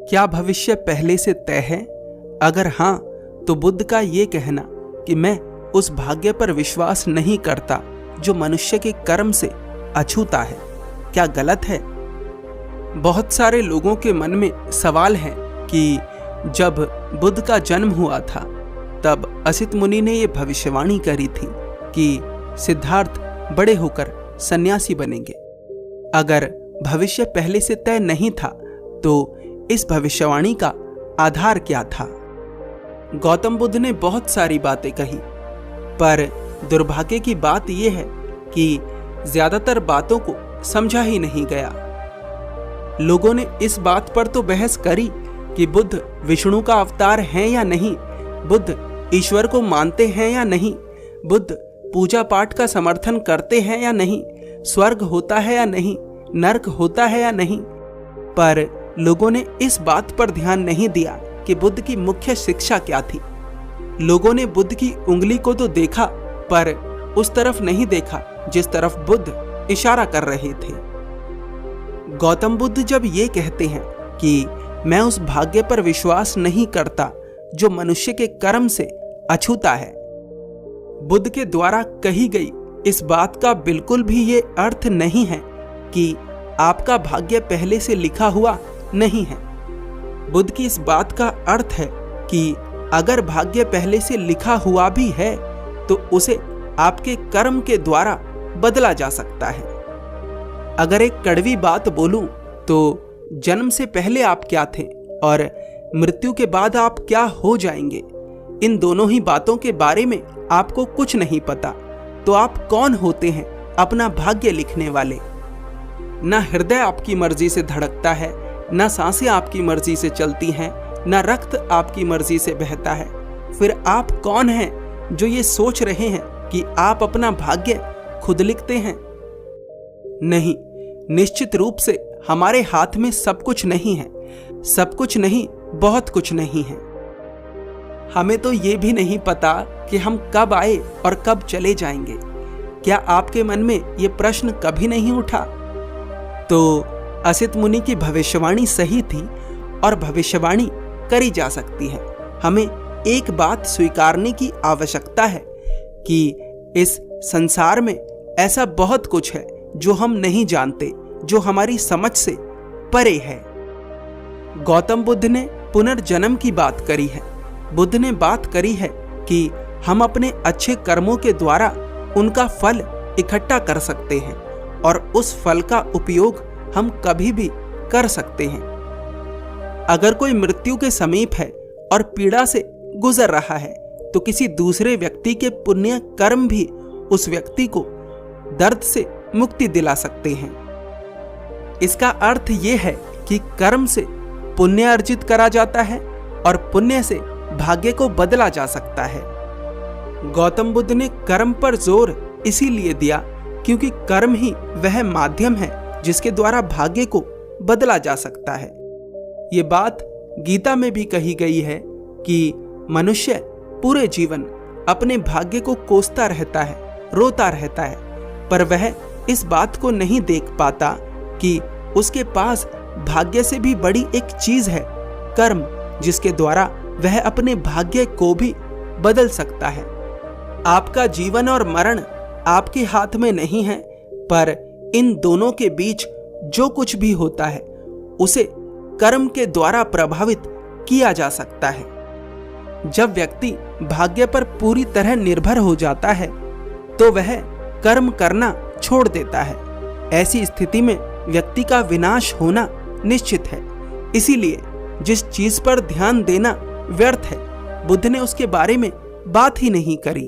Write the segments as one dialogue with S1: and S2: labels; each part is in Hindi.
S1: क्या भविष्य पहले से तय है? अगर हाँ, तो बुद्ध का ये कहना कि मैं उस भाग्य पर विश्वास नहीं करता जो मनुष्य के कर्म से अछूता है, क्या गलत है? बहुत सारे लोगों के मन में सवाल है कि जब बुद्ध का जन्म हुआ था तब असित मुनि ने यह भविष्यवाणी करी थी कि सिद्धार्थ बड़े होकर सन्यासी बनेंगे। अगर भविष्य पहले से तय नहीं था तो इस भविष्यवाणी का आधार क्या था? गौतम बुद्ध ने बहुत सारी बातें कही, पर दुर्भाग्य की बात यह है कि ज्यादातर बातों को समझा ही नहीं गया। लोगों ने इस बात पर तो बहस करी कि बुद्ध विष्णु का अवतार है या नहीं, बुद्ध ईश्वर को मानते हैं या नहीं, बुद्ध पूजा पाठ का समर्थन करते हैं या नहीं, स्वर्ग होता है या नहीं, नरक होता है या नहीं। पर लोगों ने इस बात पर ध्यान नहीं दिया कि बुद्ध की मुख्य शिक्षा क्या थी। लोगों ने बुद्ध की उंगली को तो देखा, पर उस तरफ नहीं देखा जिस तरफ बुद्ध इशारा कर रहे थे। गौतम बुद्ध जब ये कहते हैं कि मैं उस भाग्य पर विश्वास नहीं करता जो मनुष्य के कर्म से अछूता है, बुद्ध के द्वारा कही गई इस बात का बिल्कुल भी ये अर्थ नहीं है कि आपका भाग्य पहले से लिखा हुआ नहीं है। बुद्ध की इस बात का अर्थ है कि अगर भाग्य पहले से लिखा हुआ भी है तो उसे आपके कर्म के द्वारा बदला जा सकता है। अगर एक कड़वी बात बोलूं तो जन्म से पहले आप क्या थे और मृत्यु के बाद आप क्या हो जाएंगे, इन दोनों ही बातों के बारे में आपको कुछ नहीं पता, तो आप कौन होते हैं अपना भाग्य लिखने वाले? ना हृदय आपकी मर्जी से धड़कता है, ना सांसें आपकी मर्जी से चलती हैं, ना रक्त आपकी मर्जी से बहता है। फिर आप कौन हैं जो ये सोच रहे हैं कि आप अपना भाग्य खुद लिखते हैं? नहीं, निश्चित रूप से हमारे हाथ में सब कुछ नहीं है। सब कुछ नहीं, बहुत कुछ नहीं है। हमें तो ये भी नहीं पता कि हम कब आए और कब चले जाएंगे। क्या आपके मन में ये प्रश्न कभी नहीं उठा? तो असित मुनि की भविष्यवाणी सही थी और भविष्यवाणी करी जा सकती है। हमें एक बात स्वीकारने की आवश्यकता है कि इस संसार में ऐसा बहुत कुछ है जो हम नहीं जानते, जो हमारी समझ से परे है। गौतम बुद्ध ने पुनर्जन्म की बात करी है। बुद्ध ने बात करी है कि हम अपने अच्छे कर्मों के द्वारा उनका फल इकट्ठा कर सकते हैं और उस फल का उपयोग हम कभी भी कर सकते हैं। अगर कोई मृत्यु के समीप है और पीड़ा से गुजर रहा है तो किसी दूसरे व्यक्ति के पुण्य कर्म भी उस व्यक्ति को दर्द से मुक्ति दिला सकते हैं। इसका अर्थ यह है कि कर्म से पुण्य अर्जित करा जाता है और पुण्य से भाग्य को बदला जा सकता है। गौतम बुद्ध ने कर्म पर जोर इसीलिए दिया क्योंकि कर्म ही वह माध्यम है जिसके द्वारा भाग्य को बदला जा सकता है। ये बात गीता में भी कही गई है कि मनुष्य पूरे जीवन अपने भाग्य को कोसता रहता है, रोता रहता है, पर वह इस बात को नहीं देख पाता कि उसके पास भाग्य से भी बड़ी एक चीज है, कर्म, जिसके द्वारा वह अपने भाग्य को भी बदल सकता है। आपका जीवन और मरण आपके हाथ में नहीं है, पर इन दोनों के बीच जो कुछ भी होता है उसे कर्म के द्वारा प्रभावित किया जा सकता है। जब व्यक्ति भाग्य पर पूरी तरह निर्भर हो जाता है तो वह कर्म करना छोड़ देता है। ऐसी स्थिति में व्यक्ति का विनाश होना निश्चित है। इसीलिए जिस चीज पर ध्यान देना व्यर्थ है, बुद्ध ने उसके बारे में बात ही नहीं करी।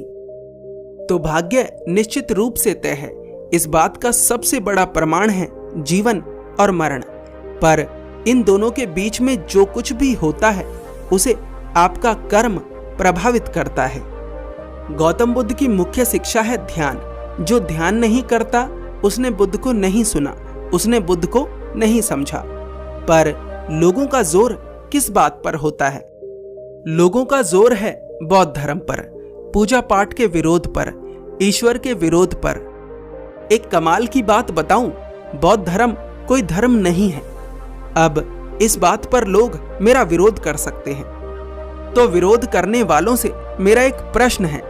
S1: तो भाग्य निश्चित रूप से तय है, इस बात का सबसे बड़ा प्रमाण है जीवन और मरण। पर इन दोनों के बीच में जो कुछ भी होता है उसे आपका कर्म प्रभावित करता है। गौतम बुद्ध की मुख्य शिक्षा है ध्यान। जो ध्यान नहीं करता उसने बुद्ध को नहीं सुना, उसने बुद्ध को नहीं समझा। पर लोगों का जोर किस बात पर होता है? लोगों का जोर है बौद्ध धर्म पर, पूजा पाठ के विरोध पर, ईश्वर के विरोध पर। एक कमाल की बात बताऊं, बौद्ध धर्म कोई धर्म नहीं है। अब इस बात पर लोग मेरा विरोध कर सकते हैं। तो विरोध करने वालों से मेरा एक प्रश्न है,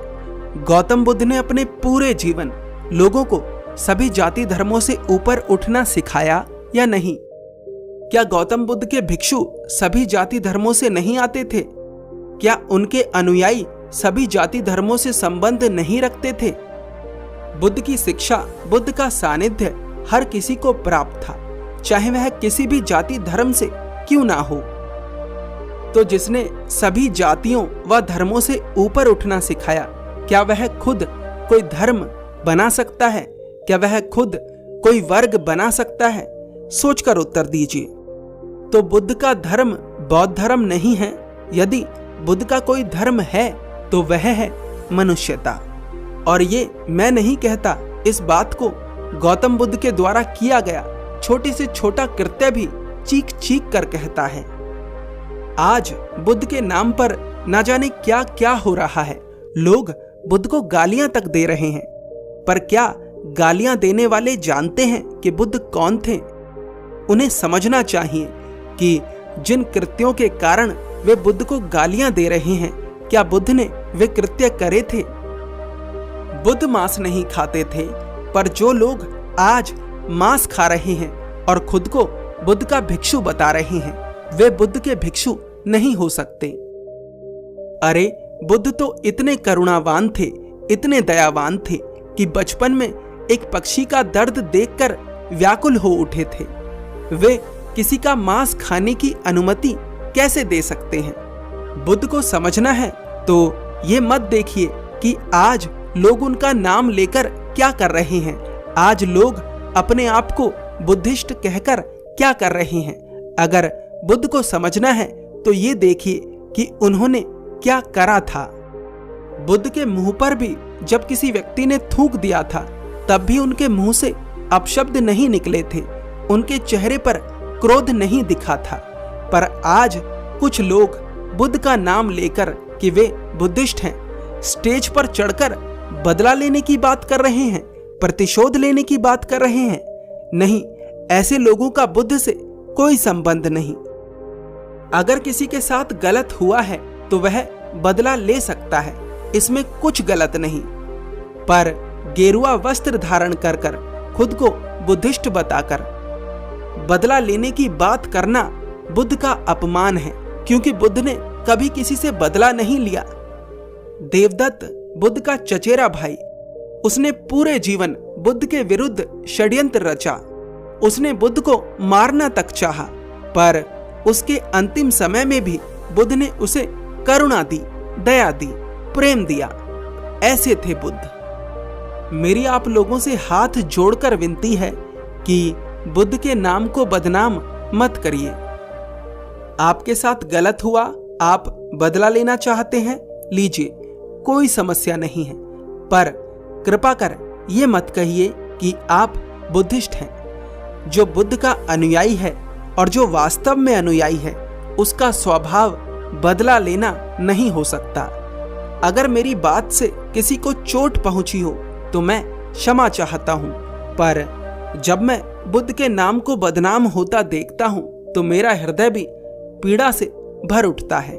S1: गौतम बुद्ध ने अपने पूरे जीवन लोगों को सभी जाति धर्मों से ऊपर उठना सिखाया या नहीं? क्या गौतम बुद्ध के भिक्षु सभी जाति धर्मों से नहीं आते थे? क्या उनके अनुयायी सभी जाति धर्मों से संबंध नहीं रखते थे? बुद्ध की शिक्षा, बुद्ध का सानिध्य हर किसी को प्राप्त था, चाहे वह किसी भी जाति धर्म से क्यों ना हो। तो जिसने सभी जातियों व धर्मों से ऊपर उठना सिखाया, क्या वह खुद कोई धर्म बना सकता है? क्या वह खुद कोई वर्ग बना सकता है? सोचकर उत्तर दीजिए। तो बुद्ध का धर्म बौद्ध धर्म नहीं है। यदि बुद्ध का कोई धर्म है तो वह है मनुष्यता। और ये मैं नहीं कहता, इस बात को गौतम बुद्ध के द्वारा किया गया छोटे से छोटा कृत्य भी चीख चीख कर कहता है। आज बुद्ध के नाम पर न जाने क्या क्या हो रहा है। लोग बुद्ध को गालियां तक दे रहे हैं, पर क्या गालियां देने वाले जानते हैं कि बुद्ध कौन थे? उन्हें समझना चाहिए कि जिन कृत्यों के कारण वे बुद्ध को गालियां दे रहे हैं, क्या बुद्ध ने वे कृत्य करे थे? बुद्ध मांस नहीं खाते थे, पर जो लोग आज मांस खा रहे हैं और खुद को बुद्ध का भिक्षु बता रहे हैं, वे बुद्ध के भिक्षु नहीं हो सकते। अरे बुद्ध तो इतने करुणावान थे, इतने दयावान थे कि बचपन में एक पक्षी का दर्द देखकर व्याकुल हो उठे थे। वे किसी का मांस खाने की अनुमति कैसे दे सकते हैं? बुद्ध को समझना है तो ये मत देखिए कि आज लोग उनका नाम लेकर क्या कर रहे हैं। आज लोग अपने आप को बुद्धिस्ट कहकर क्या कर रहे हैं। अगर बुद्ध को समझना है तो ये देखिए कि उन्होंने क्या करा था। बुद्ध के मुंह पर भी जब किसी व्यक्ति ने थूक दिया था, तब भी उनके मुंह से अपशब्द नहीं निकले थे, उनके चेहरे पर क्रोध नहीं दिखा था। पर आज कुछ लोग बुद्ध का नाम लेकर कि वे बुद्धिस्ट हैं, स्टेज पर चढ़कर बदला लेने की बात कर रहे हैं, प्रतिशोध लेने की बात कर रहे हैं। नहीं, ऐसे लोगों का बुद्ध से कोई संबंध नहीं। अगर किसी के साथ गलत हुआ है तो वह बदला ले सकता है, इसमें कुछ गलत नहीं। पर गेरुआ वस्त्र धारण कर कर खुद को बुद्धिस्ट बताकर बदला लेने की बात करना बुद्ध का अपमान है, क्योंकि बुद्ध ने कभी किसी से बदला नहीं लिया। देवदत्त बुद्ध का चचेरा भाई, उसने पूरे जीवन बुद्ध के विरुद्ध षड्यंत्र रचा। उसने बुद्ध को मारना तक चाहा, पर उसके अंतिम समय में भी बुद्ध ने उसे करुणा दी, दया दी, प्रेम दिया। ऐसे थे बुद्ध। मेरी आप लोगों से हाथ जोड़कर विनती है कि बुद्ध के नाम को बदनाम मत करिए। आपके साथ गलत हुआ, आप बदला लेना चाहते हैं, लीजिए, कोई समस्या नहीं है। पर कृपा कर ये मत कहिए कि आप बुद्धिस्ट हैं। जो बुद्ध का अनुयायी है और जो वास्तव में अनुयायी है, उसका स्वभाव बदला लेना नहीं हो सकता। अगर मेरी बात से किसी को चोट पहुंची हो तो मैं क्षमा चाहता हूं, पर जब मैं बुद्ध के नाम को बदनाम होता देखता हूं तो मेरा हृदय भी पीड़ा से भर उठता है।